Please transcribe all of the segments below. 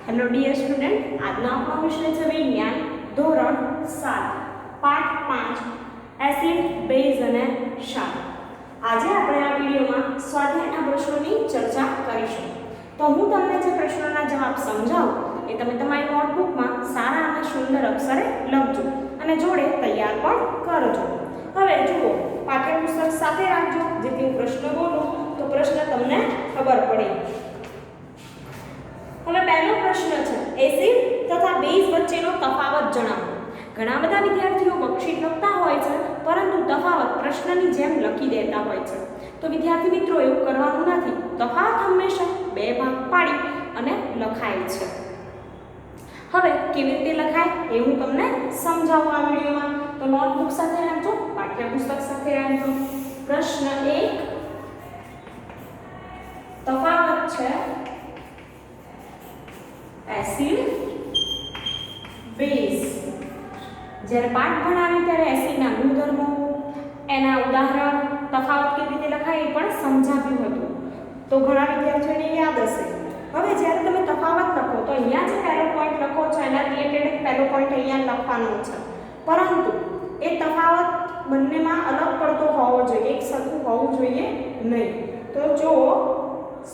Hello dear student, આજનો આપણો વિષય છે વિજ્ઞાન ધોરણ 7 પાઠ 5 એસિડ બેઝ અને ક્ષાર. આજે આપણે આ વિડિયોમાં સ્વાધ્યાયના પ્રશ્નોની ચર્ચા કરીશું. તો હું તમને જે પ્રશ્નોના જવાબ સમજાવું એ તમે તમારી નોટબુકમાં સારા અને સુંદર અક્ષરે લખજો અને જોડે તૈયાર પણ કરજો. હવે જુઓ, પાઠ્યપુસ્તક સાથે રાખજો જેથી હું પ્રશ્ન બોલું તો પ્રશ્ન તમને ખબર પડે. હવે પહેલો પ્રશ્ન છે, એસિડ તથા બેઝ વચ્ચેનો તફાવત જણાવો. ઘણા બધા વિદ્યાર્થીઓ વર્કશીટ લખતા હોય છે પરંતુ તફાવત પ્રશ્નની જેમ લખી દેતા હોય છે. તો વિદ્યાર્થી મિત્રો, એવું કરવાનું નથી. તફાવત હંમેશા બે ભાગ પાડી અને લખાય છે. હવે કેવી રીતે લખાય એ હું તમને સમજાવું આ વિડિયોમાં. તો નોટબુક સાથે રાખજો, પાઠ્યપુસ્તક સાથે રાખજો. પ્રશ્ન 1, તફાવત છે એસિડ બેઝ. જ્યારે પાઠ ભણાવી ત્યારે એસિડના ગુણધર્મો, એના ઉદાહરણ, તફાવત કેવી રીતે લખાય એ પણ સમજાવ્યું હતું. તો ઘણા વિદ્યાર્થીઓને યાદ હશે. હવે જ્યારે તમે તફાવત લખો તો અહીંયા જે પહેલો પોઈન્ટ લખો છો એના રિલેટેડ પહેલો પોઈન્ટ અહીંયા લખવાનો છે, પરંતુ એ તફાવત બંનેમાં અલગ પડતો હોવો જોઈએ, એક સરખું હોવું જોઈએ નહીં. તો જો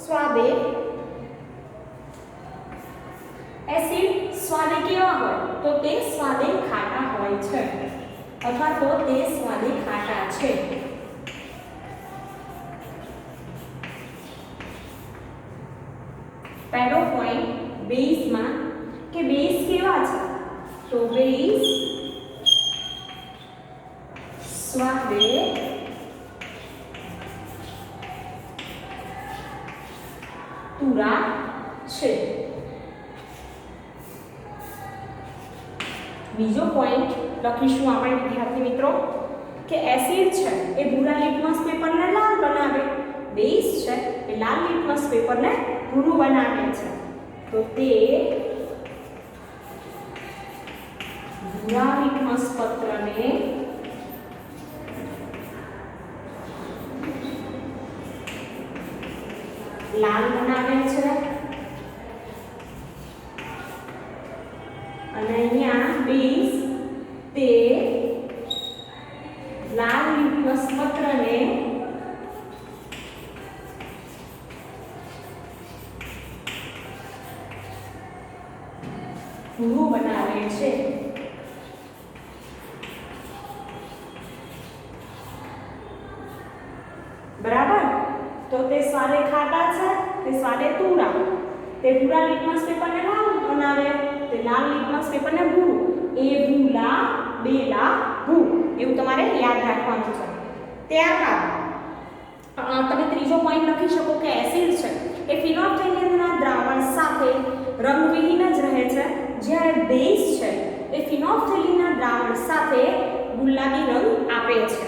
સ્વાદે એસિડ સ્વાદે કેવા હોય તો તે સ્વાદે ખાટા હોય છે અથવા તો તે સ્વાદે ખાટા છે. પહેલો પોઈન્ટ બેઝમાં કે બેઝ કેવા છે તો બેઝ સ્વાદે તુરા છે. બીજો પોઈન્ટ લખીશું આપણે વિદ્યાર્થી મિત્રો કે એસિડ છે એ ભૂરા લિટમસ પેપરને લાલ બનાવે, બેઝ છે એ લાલ લિટમસ પેપરને ભૂરું બનાવે છે. તો તે ભૂરા લિટમસ પત્રને લાલ બનાવે છે અને અહીંયા બેઝ તે લાલ લિટમસ પત્રને ભૂરું બનાવે છે. બરાબર. તો તે સ્વાદે ખાટા છે, તે સ્વાદે તુરા, તે ભૂરા લિટમસ પેપરને લાલ બનાવે, તે લાલ લિટમસ પેપરને ભૂરું. એ ભૂલા બેલા ભૂ, એવું તમારે યાદ રાખવાનું છે. ત્યારબાદ તમે ત્રીજો પોઈન્ટ લખી શકો કે એસિડ છે એ ફિનોલ્ફથેલિનના દ્રાવણ સાથે રંગવિહીન જ રહે છે, જ્યારે બેઝ છે એ ફિનોલ્ફથેલિનના દ્રાવણ સાથે ગુલાબી રંગ આપે છે.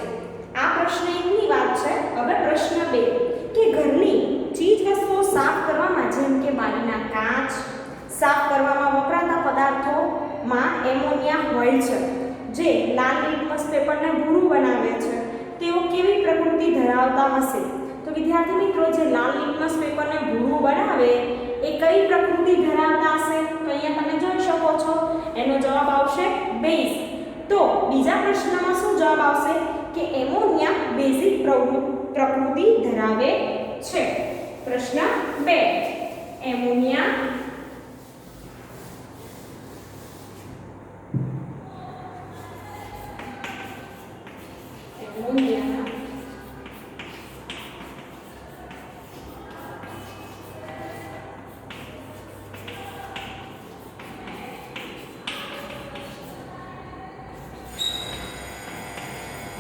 આ પ્રશ્ન 1 ની વાત છે. હવે પ્રશ્ન 2 કે ઘરની ચીજ વસ્તુઓ સાફ કરવામાં જેમ કે બારીના કાચ સાફ કરવામાં વપરાતા પદાર્થોમાં એમોનિયા હોય છે જે લાલ લિટમસ પેપરને ભૂરું બનાવે છે. તેઓ કેવી પ્રકૃતિ ધરાવતા હશે? તો વિદ્યાર્થી મિત્રો, જે લાલ લિટમસ પેપરને ભૂરું બનાવે એ કઈ પ્રકૃતિ ધરાવતા હશે? તો અહીંયા તમે જોઈ શકો છો એનો જવાબ આવશે બેઝ. તો બીજા પ્રશ્નમાં શું જવાબ આવશે કે એમોનિયા બેઝિક પ્રકૃતિ ધરાવે છે. પ્રશ્ન 2, એમોનિયા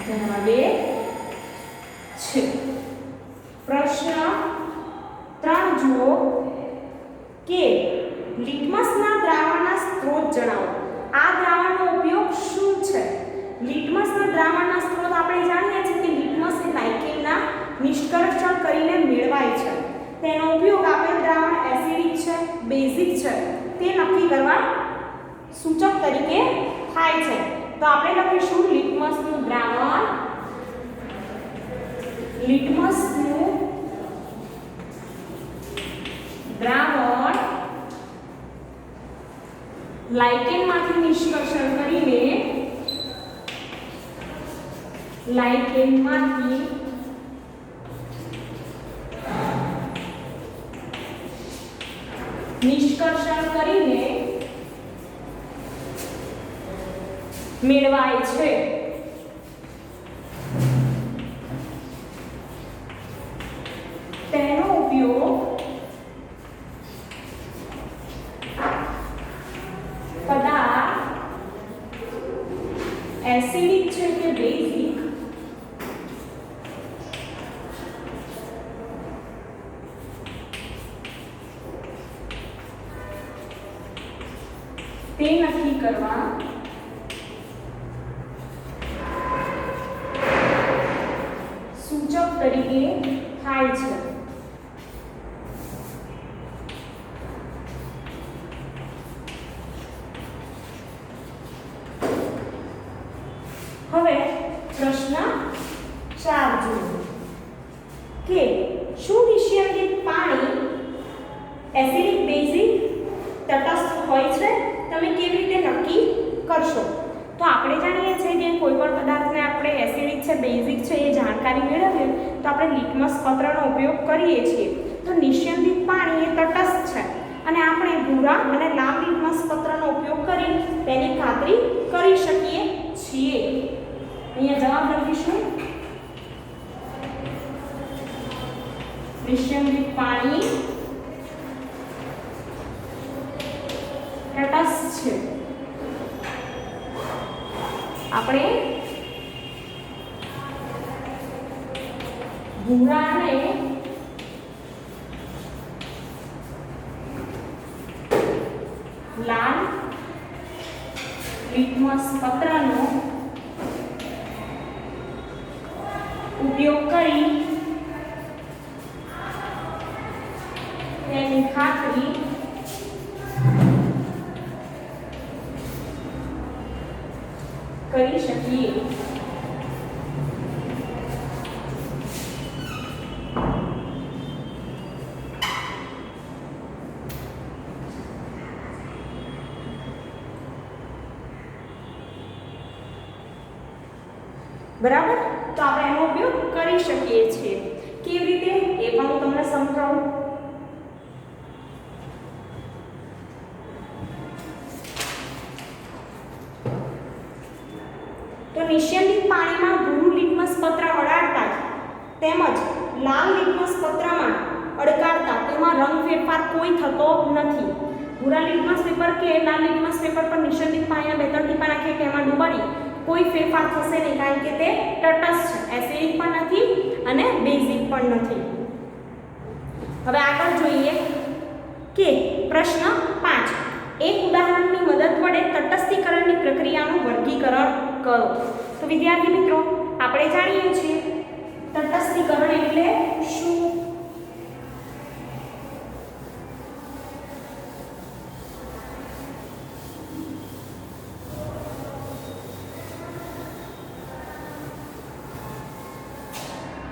ધરાવે છે. પ્રશ્ન 3 જુઓ કે લિટમસના દ્રાવણના સ્ત્રોત જણાવો. આ દ્રાવણનો ઉપયોગ શું છે? લિટમસના દ્રાવણના સ્ત્રોત આપણે જાણીએ છીએ કે લિટમસ એ લાઇકેનના નિષ્કર્ષણ કરીને મેળવાય છે. તેનો ઉપયોગ આપેલ દ્રાવણ એસિડિક છે, બેઝિક છે તે નક્કી કરવા સૂચક તરીકે થાય છે. તો આપણે લખીશું લિટમસનું દ્રાવણ, લિટમસનું દ્રાવણ લાઇકેનમાંથી નિષ્કર્ષણ કરીને લાઇકેનમાંથી નિષ્કર્ષણ કરીને મેળવાય છે. તેનો ઉપયોગ પદાર્થ એસિડિક છે કે બેઝિક તે નક્કી કરવા સૂચક તરીકે થાય છે. હવે પ્રશ્ન 4 જુઓ કે શું નિષ્યંદિત પાણી એસિડિક બેઝિક તટસ્થ હોય છે? તમે કેવી રીતે નક્કી કરશો? તો આપણે જાણીએ છીએ કે કોઈ પણ પદાર્થને આપણે એસિડિક છે બેઝિક છે એ જાણકારી મેળવીએ તો આપણે લિટમસ પત્રનો ઉપયોગ કરીએ છીએ. તો નિષ્યંદિત પાણી એ તટસ્થ છે અને આપણે ભૂરા અને લાલ લિટમસ પત્રનો ઉપયોગ કરી તેની ખાતરી કરી શકીએ છીએ. અહીંયા જવાબ લખીશું. નિષ્યંદિત પાણી તટસ્થ છે. આપણે ભૂરા અને લાલ લિટમસ પત્રનો ઉપયોગ કરી તેની ખાતરી કરી શકીએ. બરાબર? તો આપણે એનો ઉપયોગ કરી શકીએ છીએ. કેવી રીતે એ પણ હું તમને સમજાવું. તો નિષ્યંદિત પાણીમાં ભૂરું લિટમસ પત્ર અડાડતા તેમજ લાલ લિટમસ પત્રમાં અડકાડતા તેમાં રંગ ફેરફાર કોઈ થતો નથી. ભૂરા લિટમસ પેપર કે લાલ લિટમસ પેપર પર નિષ્યંદિત પાણીના 2-3 ટીપા નાખીએ કે એમાં ડૂબાડી કોઈ ફેરફાર થશે નહીં, કારણ કે તે તટસ્થ છે, એસિડિક પણ નથી અને બેઝિક પણ નથી. હવે આગળ જોઈએ કે પ્રશ્ન 5. એક ઉદાહરણની મદદ વડે તટસ્થીકરણની પ્રક્રિયાનું વર્ગીકરણ કરો. તો વિદ્યાર્થી મિત્રો, આપણે જાણીએ છીએ તટસ્થીકરણ એટલે શું?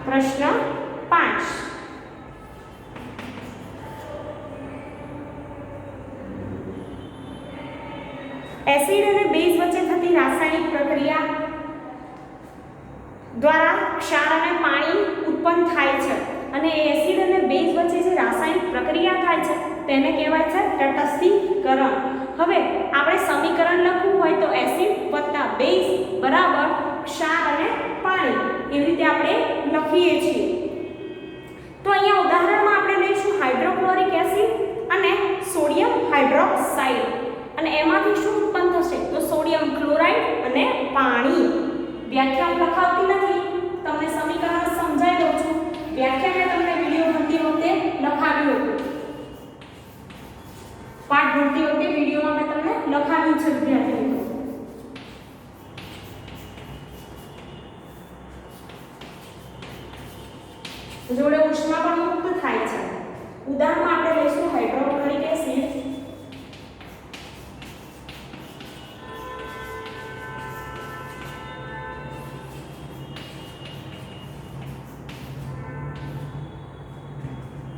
પ્રશ્ન 5. એસિડ અને બેઝ વચ્ચે થતી રાસાયણિક પ્રક્રિયા દ્વારા ક્ષાર અને પાણી ઉત્પન્ન થાય છે અને એસિડ અને બેઝ વચ્ચે જે રાસાયણિક પ્રક્રિયા થાય છે તેને કહેવાય છે તટસ્થીકરણ. હવે આપણે સમીકરણ લખવું હોય તો એસિડ વત્તા બેઝ બરાબર ક્ષાર અને પાણી, એવી રીતે આપણે લખીએ છીએ. તો અહીંયા ઉદાહરણમાં આપણે લઈશું હાઇડ્રોક્લોરિક એસિડ અને સોડિયમ હાઇડ્રોક્સાઇડ અને એમાંથી શું ઉત્પન્ન થશે? તો સોડિયમ ક્લોરાઇડ અને પાણી. વ્યાખ્યા લખાવતી નથી, તમને સમીકરણ સમજાવી દઉં છું. વ્યાખ્યા મેં તમને વિડિયો ભણતી વખતે લખાવ્યું હતું. પાઠ ભણતી વખતે વિડિયોમાં મેં તમને લખાવ્યું છે વિદ્યાર્થી મિત્રો. જોડે ઉષ્મા પણ મુક્ત થાય છે. ઉદાહરણમાં આપણે લઈશું હાઇડ્રોક્લોરિક એસિડ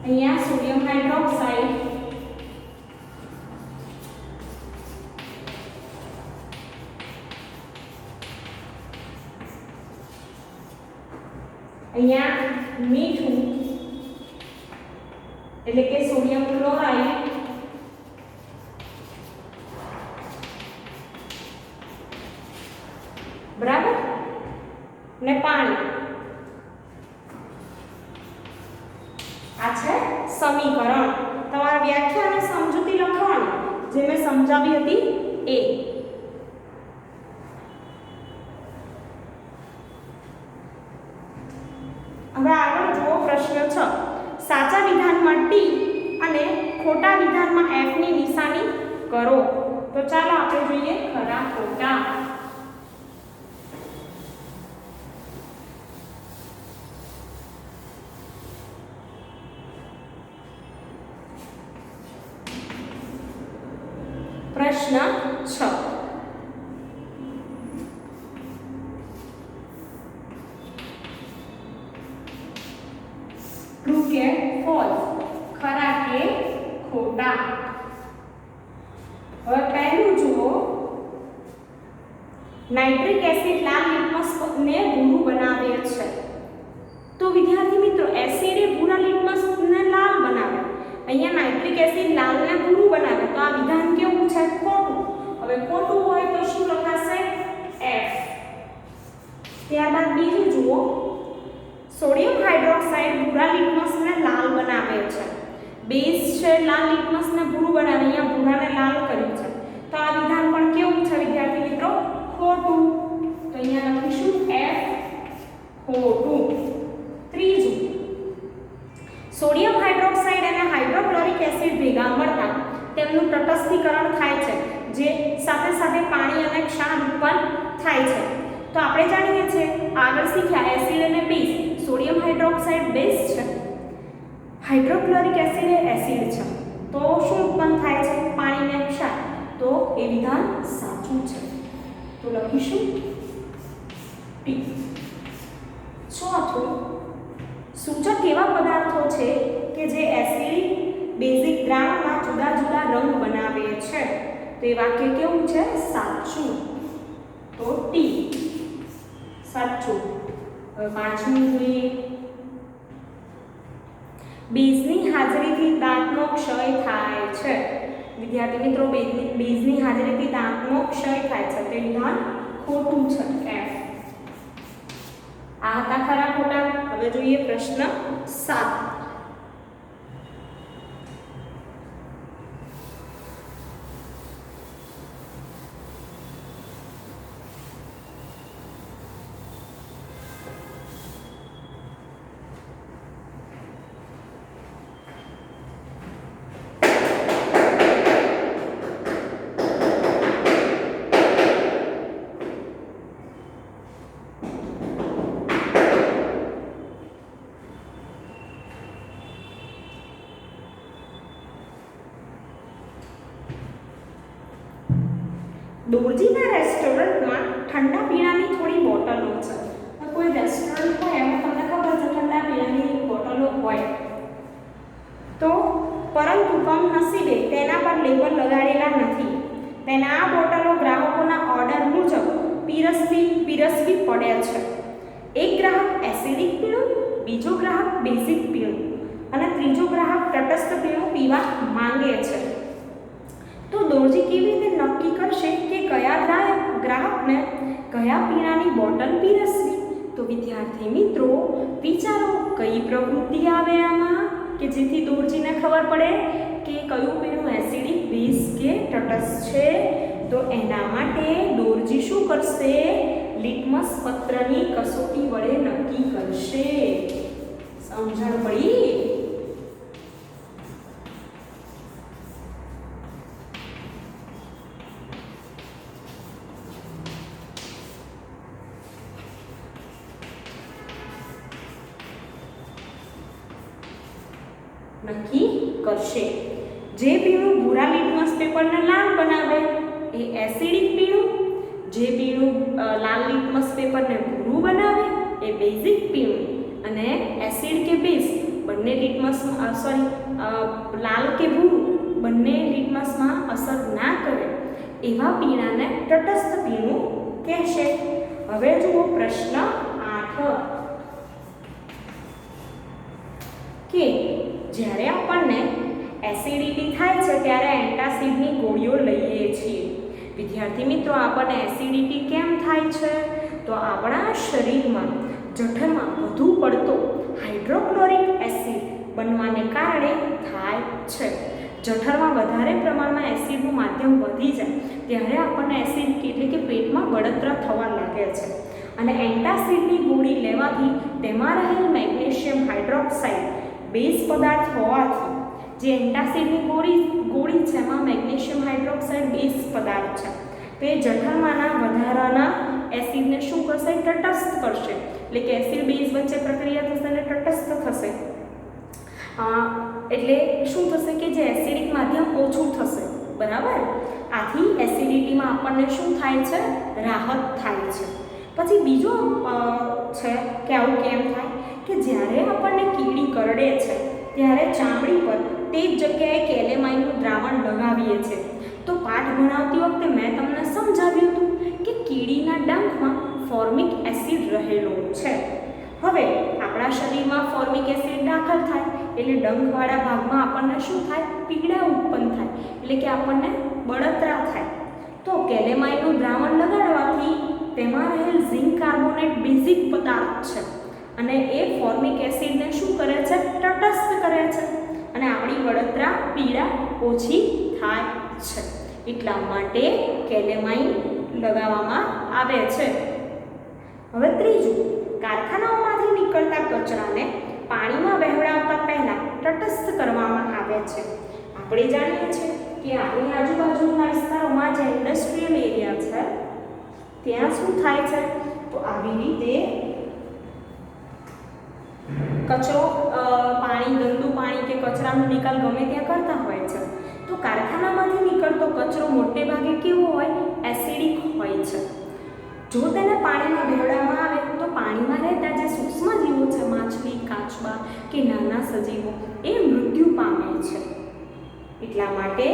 અહીંયા સોડિયમ હાઇડ્રોક્સાઇડ અહીંયા મીઠું એટલે કે સોડિયમ ક્લોરાઇડ બરાબર ને પાણી આ છે સમીકરણ તમારે વ્યાખ્યા અને સમજૂતી લખવાની જે મેં સમજાવી હતી એ હવે આગળ જુઓ પ્રશ્ન 6 સાચા વિધાનમાં ટી અને ખોટા વિધાનમાં એફ ની નિશાની કરો તો ચાલો આપણે જોઈએ ખરા ખોટા प्रश्न 6 ट्रू के फॉल्स खरा के खोटा और पहलू जुओ नाइट्रिक एसिड लाल लिटमस ने भूरू बनावे छे तो विद्यार्थी मित्रों एसिड ए भूरा लिटमस ने लाल बनावे અહીંયા નાઇટ્રિક એસિડ લાલને ભૂરું બનાવે તો આ વિધાન કેવું છે ખોટું હવે ખોટું હોય તો શું લખાશે F ત્યારબાદ બીજું જુઓ સોડિયમ હાઇડ્રોક્સાઇડ ભૂરા લિટમસને લાલ બનાવે છે બેઝ છે લાલ લિટમસને ભૂરું બનાવે અહીંયા ભૂરાને લાલ કર્યું છે તો આ વિધાન પણ કેવું છે વિદ્યાર્થી મિત્રો ખોટું તો અહીંયા લખીશું F ખોટું ત્રીજું સોડિયમ હાઇડ્રોક્સાઇડ અને હાઇડ્રોક્લોરિક એસિડ ભેગા મળતા તેમનું તટસ્થીકરણ થાય છે જે સાથે સાથે પાણી અને ક્ષાર ઉત્પન્ન થાય છે તો આપણે જાણીએ છીએ આગળ શીખ્યા એસિડ અને બેઝ સોડિયમ હાઇડ્રોક્સાઇડ બેઝ છે હાઇડ્રોક્લોરિક એસિડ એ એસિડ છે તો શું ઉત્પન્ન થાય છે પાણી અને ક્ષાર તો એ વિધાન સાચું છે તો લખીશું ટી ચોથું સૂચક એવા પદાર્થો છે કે જે એસિડિક બેઝિક દ્રાવણમાં જુદા જુદા રંગ બનાવે છે તો એ વાક્ય કેવું છે સાચું તો ટી સાચું હવે પાંચમું જોઈએ બેઝની હાજરીથી દાંતનો ક્ષય થાય છે વિદ્યાર્થી મિત્રો બેઝની હાજરીથી દાંતનો ક્ષય થાય છે તે વિધાન ખોટું છે એફ આ હતા ખરા ખોટા હવે જોઈએ પ્રશ્ન 7 દોરજીના રેસ્ટોરન્ટમાં ઠંડા પીણાની થોડી બોટલો છે કોઈ રેસ્ટોરન્ટ હોય એમાં તમને ખબર છે ઠંડા પીણાની બોટલો હોય તો પરંતુ કમનસીબે તેના પર લેબલ લગાડેલા નથી તેના આ બોટલો ગ્રાહકોના ઓર્ડર મુજબ પીરસવી પડે છે એક ગ્રાહક એસિડિક પીણું બીજો ગ્રાહક બેઝિક પીણું અને ત્રીજો ગ્રાહક તટસ્થ પીણું પીવા માંગે છે તો દોરજી કેવી રીતે નક્કી કરશે કે કયા ગ્રાહકને કયા પીણાની બોટલ પીરસવી તો વિદ્યાર્થી મિત્રો વિચારો કઈ પ્રવૃત્તિ આવે આમાં કે જેથી દોરજીને ખબર પડે કે કયું પીણું એસિડિક બેઝ કે તટસ્થ છે તો એના માટે દોરજી શું કરશે લિટમસ પત્રની કસોટી વડે નક્કી કરશે સમજણ પડી નક્કી કરશે જે પીણું ભૂરા લિટમસ પેપરને લાલ બનાવે એ એસિડિક પીણું જે પીણું લાલ લિટમસ પેપરને ભૂરું બનાવે એ બેઝિક પીણું અને એસિડ કે બેઝ બંને લિટમસ લાલ કે ભૂરું બંને લિટમસમાં અસર ના કરે એવા પીણાને તટસ્થ પીણું કહેશે હવે જુઓ પ્રશ્ન 8 જ્યારે આપણને એસિડિટી થાય છે ત્યારે એન્ટાસિડની ગોળીઓ લઈએ છીએ. વિદ્યાર્થી મિત્રો, આપણને એસિડિટી કેમ થાય છે? તો આપણા શરીરમાં જઠરમાં વધુ પડતો હાઇડ્રોક્લોરિક એસિડ બનવાને કારણે થાય છે. જઠરમાં વધારે પ્રમાણમાં એસિડનું માધ્યમ વધી જાય ત્યારે આપણને એસિડિટી એટલે કે પેટમાં બળતરા થવા લાગે છે. અને એન્ટાસિડની ગોળી લેવાથી તેમાં રહેલ મેગ્નેશિયમ હાઇડ્રોક્સાઇડ બેઝ પદાર્થ હોવાથી, જે એન્ટાસિડની ગોળી છે એમાં મેગ્નેશિયમ હાઇડ્રોક્સાઇડ બેઝ પદાર્થ છે, તે જઠરમાંના વધારાના એસિડને શું કરશે? તટસ્થ કરશે. એટલે કે એસિડ બેઝ વચ્ચે પ્રક્રિયા થશે અને તટસ્થ થશે. એટલે શું થશે કે જે એસિડિક માધ્યમ ઓછું થશે. બરાબર? આથી એસિડિટીમાં આપણને શું થાય છે? રાહત થાય છે. પછી બીજો છે કે આવું કેમ થાય કે જ્યારે આપણને કીડી કરડે છે ત્યારે ચામડી પર તે જ જગ્યાએ કેલેમાઇનનું દ્રાવણ લગાવીએ છીએ. તો પાઠ ભણાવતી વખતે મેં તમને સમજાવ્યું હતું કે કીડીના ડંખમાં ફોર્મિક એસિડ રહેલો છે. હવે આપણા શરીરમાં ફોર્મિક એસિડ દાખલ થાય એટલે ડંખવાળા ભાગમાં આપણને શું થાય? પીડા ઉત્પન્ન થાય, એટલે કે આપણને બળતરા થાય. તો કેલેમાઇનનું દ્રાવણ લગાડવાથી તેમાં રહેલ ઝિંક કાર્બોનેટ બેઝિક પદાર્થ છે અને એ ફોર્મિક એસિડને શું કરે છે? તટસ્થ કરે છે અને આપણી બળતરા પીડા ઓછી થાય છે. એટલા માટે કેલેમાઇન લગાવવામાં આવે છે. હવે ત્રીજું, કારખાનાઓમાંથી નીકળતા કચરાને પાણીમાં વહેવડાવતા પહેલા તટસ્થ કરવામાં આવે છે. આપણે જાણીએ છીએ કે આપણી આજુબાજુના વિસ્તારોમાં જે ઇન્ડસ્ટ્રીયલ એરિયા છે ત્યાં શું થાય છે? તો આવી રીતે કચરો, પાણી, ગંદુ પાણી કે કચરાનો નિકાલ ગમે ત્યાં કરતા હોય છે. તો કારખાનામાંથી નીકળતો કચરો મોટે ભાગે કેવો હોય? એસિડિક હોય છે. જો તેને પાણીમાં ભેળવવામાં આવે તો પાણીમાં રહેતા જે સૂક્ષ્મ જીવો છે, માછલી, કાચબા કે નાના સજીવો, એ મૃત્યુ પામે છે. એટલા માટે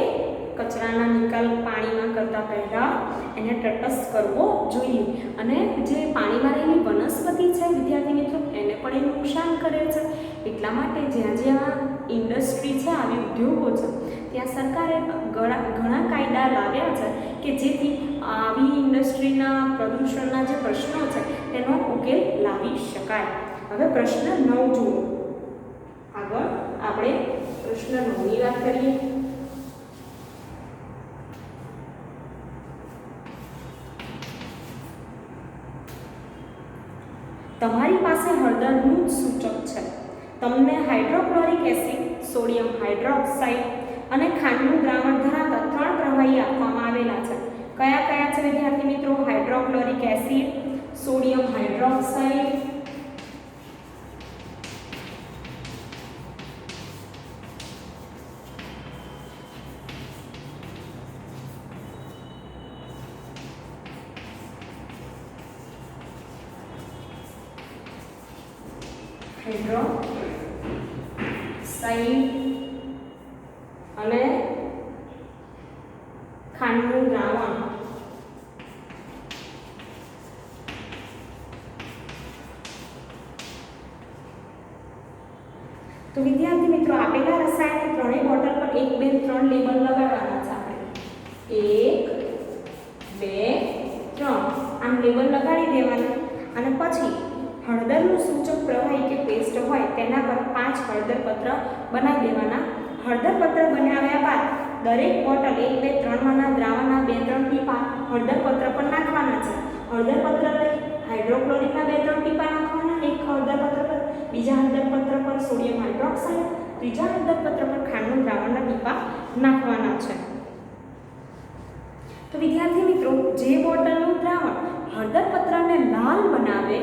કચરાના નિકાલ પાણીમાં કરતા પહેલાં એને તટસ્થ કરવો જોઈએ. અને જે પાણીમાં રહેલી વનસ્પતિ છે વિદ્યાર્થી મિત્રો, એને પણ એ નુકસાન કરે છે. એટલા માટે જ્યાં જ્યાં ઇન્ડસ્ટ્રી છે, આવી ઉદ્યોગો છે, ત્યાં સરકારે ઘણા કાયદા લાવ્યા છે કે જેથી આવી ઇન્ડસ્ટ્રીના પ્રદૂષણના જે પ્રશ્નો છે તેનો ઉકેલ લાવી શકાય. હવે પ્રશ્ન 9 જુઓ. આગળ આપણે પ્રશ્ન 9ની વાત કરીએ. તમારી પાસે હળદરનું જ સૂચક છે. તમને હાઇડ્રોક્લોરિક એસિડ, સોડિયમ હાઇડ્રોક્સાઇડ અને ખાંડનું દ્રાવણ ધરાવતા 3 પ્રવાહી આપવામાં આવેલા છે. કયા કયા છે વિદ્યાર્થી મિત્રો? હાઇડ્રોક્લોરિક એસિડ, સોડિયમ હાઇડ્રોક્સાઇડ અને ખાંડનું દ્રાવણ. તો વિદ્યાર્થી મિત્રો, આપેલા રસાયણની ત્રણેય બોટલ પર 1, 2, 3 લેબલ લગાવવાના છે આપણે. 1, 2, 3 આમ લેબલ લગાડી દેવાના. અને પછી હળદરનું સૂચક પ્રવાહી કે પેસ્ટ હોય તેના પર 5 હળદર પત્ર બનાવી દેવાના. હળદર પત્ર બનાવ્યા બાદ દરેક બોટલ 1, 2, 3 માંના દ્રાવણના 2-3 ટીપા હળદર પત્ર પર નાખવાના છે. હળદર પત્ર લઈ હાઇડ્રોક્લોરિકના 2-3 ટીપા નાખવાના. એક હળદર પત્ર પર, બીજા હળદર પત્ર પર સોડિયમ હાઇડ્રોક્સાઇડ, ત્રીજા હળદર પત્ર પર ખાંડનું દ્રાવણના ટીપા નાખવાના છે. તો વિદ્યાર્થી મિત્રો, જે બોટલનું દ્રાવણ હળદર પત્રને લાલ બનાવે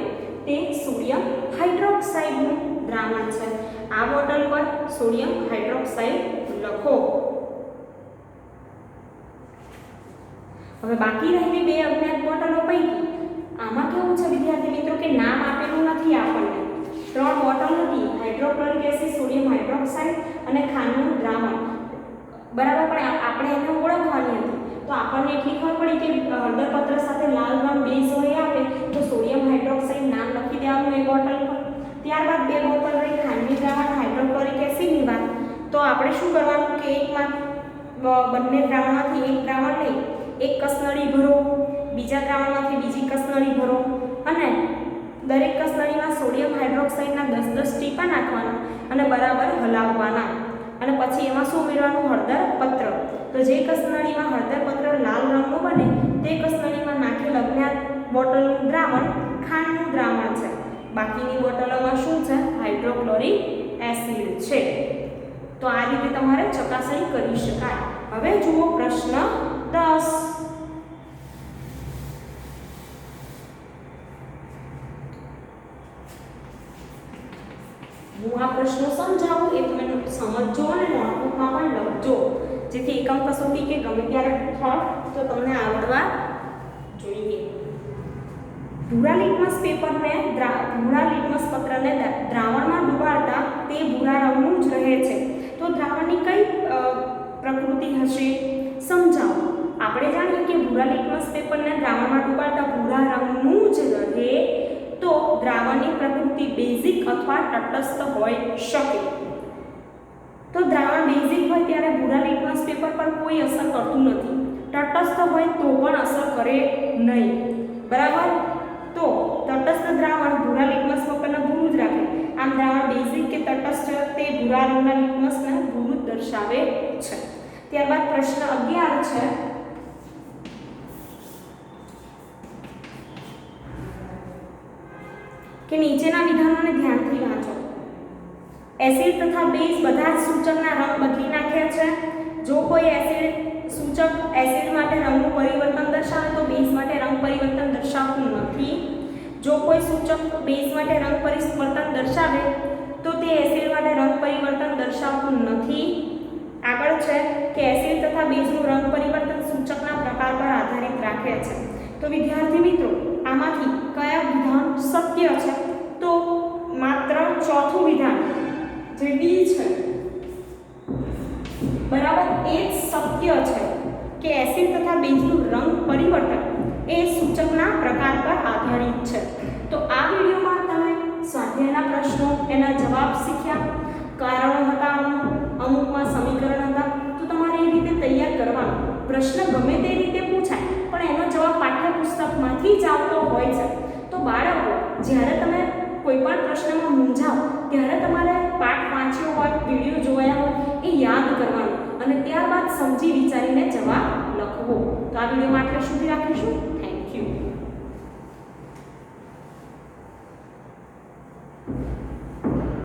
તે સોડિયમ હાઇડ્રોક્સાઇડનું દ્રાવણ છે. આ બોટલ પર સોડિયમ હાઇડ્રોક્સાઇડ લખો. હવે બાકી રહેલી 2 અજ્ઞાત બોટલો પૈકી આમાં કેવું છે વિદ્યાર્થી મિત્રો કે નામ આપેલું નથી આપણને. 3 બોટલ હતી, હાઇડ્રોક્લોરિક એસિડ, સોડિયમ હાઇડ્રોક્સાઇડ અને ખાંડનું દ્રાવણ. બરાબર, પણ આપણે એને ઓળખવાની હતી. તો આપણને એટલી ખબર પડી કે હળદર પત્ર સાથે લાલ રંગ બેઝ હોય આપે તો સોડિયમ હાઇડ્રોક્સાઇડ નામ લખી દેવાનું એ બોટલ પર. ત્યારબાદ 2 બોટલ રહી ખાંડની દ્રાવણ હાઇડ્રોક્લોરિક એસિડની વાત. તો આપણે શું કરવાનું કે બંને દ્રાવણમાંથી એક દ્રાવણ લઈ એક કસનળી ભરો, બીજા દ્રાવણમાંથી બીજી કસનળી ભરો અને દરેક કસનળીમાં સોડિયમ હાઇડ્રોક્સાઇડના 10-10 ટીપા નાખવાના અને બરાબર હલાવવાના અને પછી એમાં શું ઉમેરવાનું? હળદર પત્ર. તો જે કસનળીમાં હળદર પત્ર લાલ રંગનું બને તે કસનળીમાં નાખેલ અજ્ઞાત બોટલનું દ્રાવણ ખાંડનું દ્રાવણ છે. બાકીની બોટલોમાં શું છે? હાઇડ્રોક્લોરિક એસિડ છે. તો આ રીતે તમારે ચકાસણી કરી શકાય. હવે જુઓ પ્રશ્ન 10. હું આ પ્રશ્નો સમજાવું એ તમે સમજજો અને નોટબુકમાં પણ લખજો, જેથી એકમ કસોટી કે ગમે ત્યારે થાય તો તમને આવડવા જોઈએ. ભૂરા લિટમસ પત્રને દ્રાવણમાં ડુબાડતા તે ભૂરા રંગનું જ રહે છે. તો દ્રાવણની કઈ પ્રકૃતિ હશે? સમજાવો. આપણે જાણીએ કે ભૂરા લિટમસ પેપરને દ્રાવણમાં ડુબાડતા ભૂરા રંગનું જ રહે તો દ્રાવણની પ્રકૃતિ બેઝિક અથવા તટસ્થ હોઈ શકે. તો દ્રાવણ બેઝિક હોય ત્યારે ભૂરા લિટમસ પેપર પર કોઈ અસર કરતું નથી. તટસ્થ હોય તો પણ અસર કરે નહીં. બરાબર? તો તટસ્થ દ્રાવણ ભૂરા લિટમસ પેપરને ભૂરું જ રાખે. આમ દ્રાવણ બેઝિક કે તટસ્થ તે ભૂરા રંગના લિટમસને ભૂરું જ દર્શાવે છે. ત્યારબાદ પ્રશ્ન 11 છે. કે નીચેના વિધાનોને ધ્યાનથી વાંચો. એસિડ તથા બેઝ બધા જ સૂચકના રંગ બદલી નાખે છે. જો કોઈ એસિડ સૂચક એસિડ માટે રંગનું પરિવર્તન દર્શાવે તો બેઝ માટે રંગ પરિવર્તન દર્શાવતું નથી. જો કોઈ સૂચક બેઝ માટે રંગ પરિવર્તન દર્શાવે તો તે એસિડ માટે રંગ પરિવર્તન દર્શાવતું નથી. આગળ છે કે એસિડ તથા બેઝનું રંગ પરિવર્તન સૂચકના પ્રકાર પર આધારિત રાખે છે. તો વિદ્યાર્થી મિત્રો, આમાંથી કયા વિધાન સત્ય છે? તો માત્ર ચોથું વિધાન જે ડી છે, બરાબર, એ સત્ય છે કે એસિડ તથા બેઝનું રંગ પરિવર્તન એ સૂચકના પ્રકાર પર આધારિત છે. તો આ વિડીયોમાં તમે સ્વાધ્યાયના પ્રશ્નો, એના જવાબ શીખ્યા, કારણો હતા, અમુકમાં સમીકરણ હતા. તો તમારે એ રીતે તૈયાર કરવાનું. પ્રશ્ન ગમે તે રીતે પૂછાય પણ એનો જવાબ પાઠ્યપુસ્તકમાંથી જ આવતો હોય છે. તો બાળકો, જ્યારે તમે કોઈ પણ પ્રશ્નમાં મૂંઝાવ ત્યારે તમારે પાઠ વાંચ્યો હોય, વિડીયો જોયા હોય એ યાદ કરવાનું અને ત્યારબાદ સમજી વિચારીને જવાબ લખવો. તો આ વિડીયોમાં આટલા સુધી રાખીશું. Thank you.